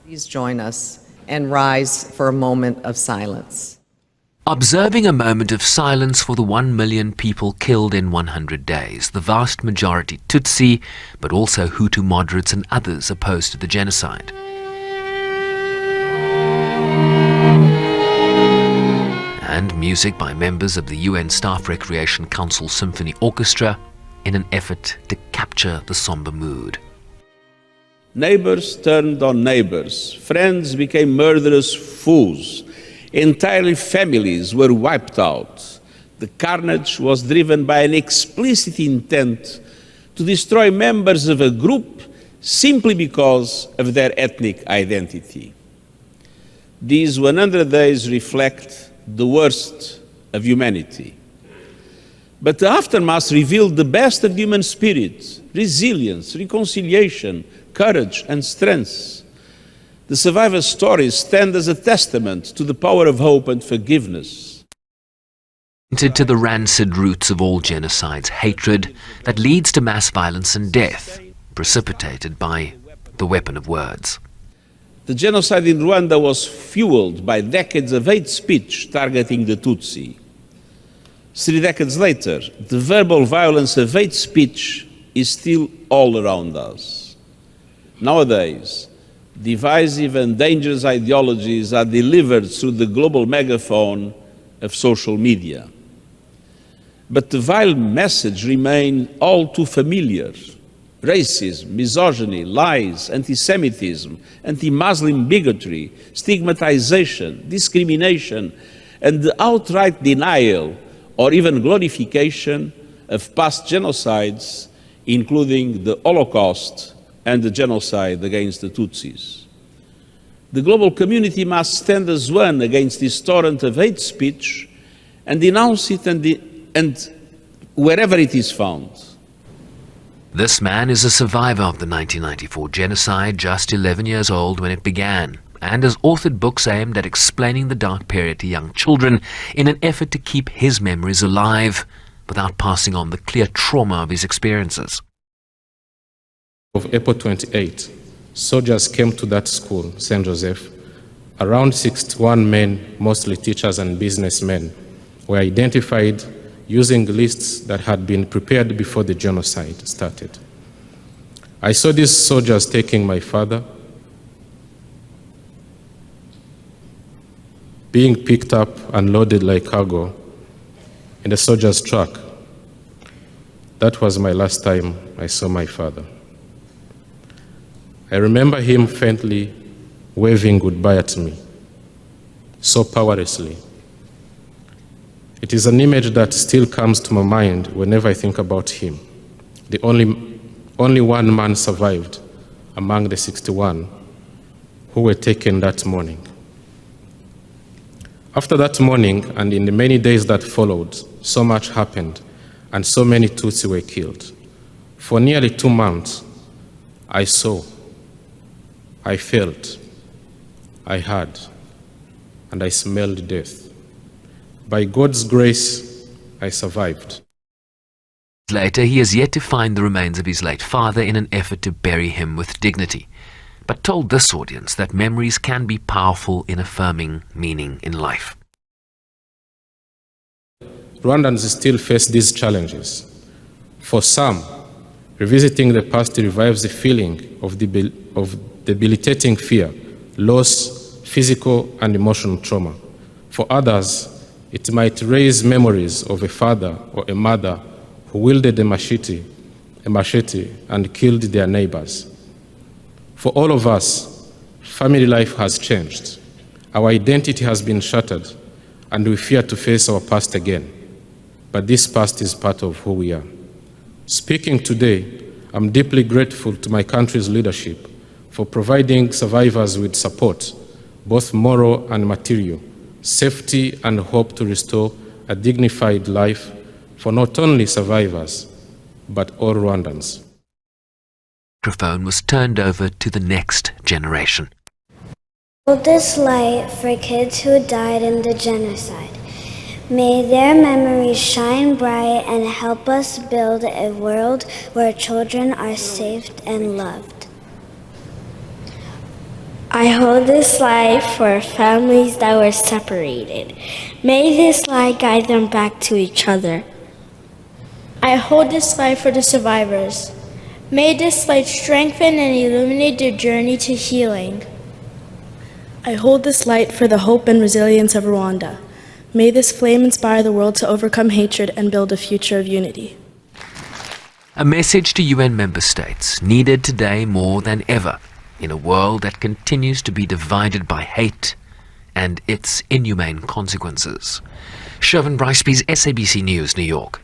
Please join us and rise for a moment of silence. Observing a moment of silence for the 1 million people killed in 100 days, the vast majority Tutsi, but also Hutu moderates and others opposed to the genocide. And music by members of the UN Staff Recreation Council Symphony Orchestra in an effort to capture the somber mood. Neighbors turned on neighbors, friends became murderous foes, entire families were wiped out. The carnage was driven by an explicit intent to destroy members of a group simply because of their ethnic identity. These 100 days reflect the worst of humanity. But the aftermath revealed the best of human spirit, resilience, reconciliation, courage, and strength. The survivors' stories stand as a testament to the power of hope and forgiveness. To the rancid roots of all genocides, hatred that leads to mass violence and death, precipitated by the weapon of words. The genocide in Rwanda was fueled by decades of hate speech targeting the Tutsi. 3 decades later, the verbal violence of hate speech is still all around us. Nowadays, divisive and dangerous ideologies are delivered through the global megaphone of social media. But the vile message remains all too familiar. Racism, misogyny, lies, anti-Semitism, anti-Muslim bigotry, stigmatization, discrimination, and the outright denial or even glorification of past genocides, including the Holocaust and the genocide against the Tutsis. The global community must stand as one against this torrent of hate speech and denounce it and wherever it is found. This man is a survivor of the 1994 genocide, just 11 years old when it began, and has authored books aimed at explaining the dark period to young children in an effort to keep his memories alive without passing on the clear trauma of his experiences. Of April 28, soldiers came to that school, St. Joseph. Around 61 men, mostly teachers and businessmen, were identified using lists that had been prepared before the genocide started. I saw these soldiers taking my father, being picked up and loaded like cargo in a soldier's truck. That was my last time I saw my father. I remember him faintly waving goodbye at me, so powerlessly. It is an image that still comes to my mind whenever I think about him. The only one man survived among the 61 who were taken that morning. After that morning, and in the many days that followed, so much happened, and so many Tutsi were killed. For nearly 2 months, I saw, I felt, I heard, and I smelled death. By God's grace, I survived. Later, he has yet to find the remains of his late father in an effort to bury him with dignity, but told this audience that memories can be powerful in affirming meaning in life. Rwandans still face these challenges. For some, revisiting the past revives the feeling of debilitating fear, loss, physical and emotional trauma. For others, it might raise memories of a father or a mother who wielded a machete and killed their neighbors. For all of us, family life has changed. Our identity has been shattered, and we fear to face our past again. But this past is part of who we are. Speaking today, I'm deeply grateful to my country's leadership for providing survivors with support, both moral and material, safety and hope to restore a dignified life for not only survivors, but all Rwandans. The microphone was turned over to the next generation. Hold this light for kids who died in the genocide. May their memories shine bright and help us build a world where children are safe and loved. I hold this light for families that were separated. May this light guide them back to each other. I hold this light for the survivors. May this light strengthen and illuminate their journey to healing. I hold this light for the hope and resilience of Rwanda. May this flame inspire the world to overcome hatred and build a future of unity. A message to UN member states, needed today more than ever, in a world that continues to be divided by hate and its inhumane consequences. Sherwin, Bryce-Pease, SABC News, New York.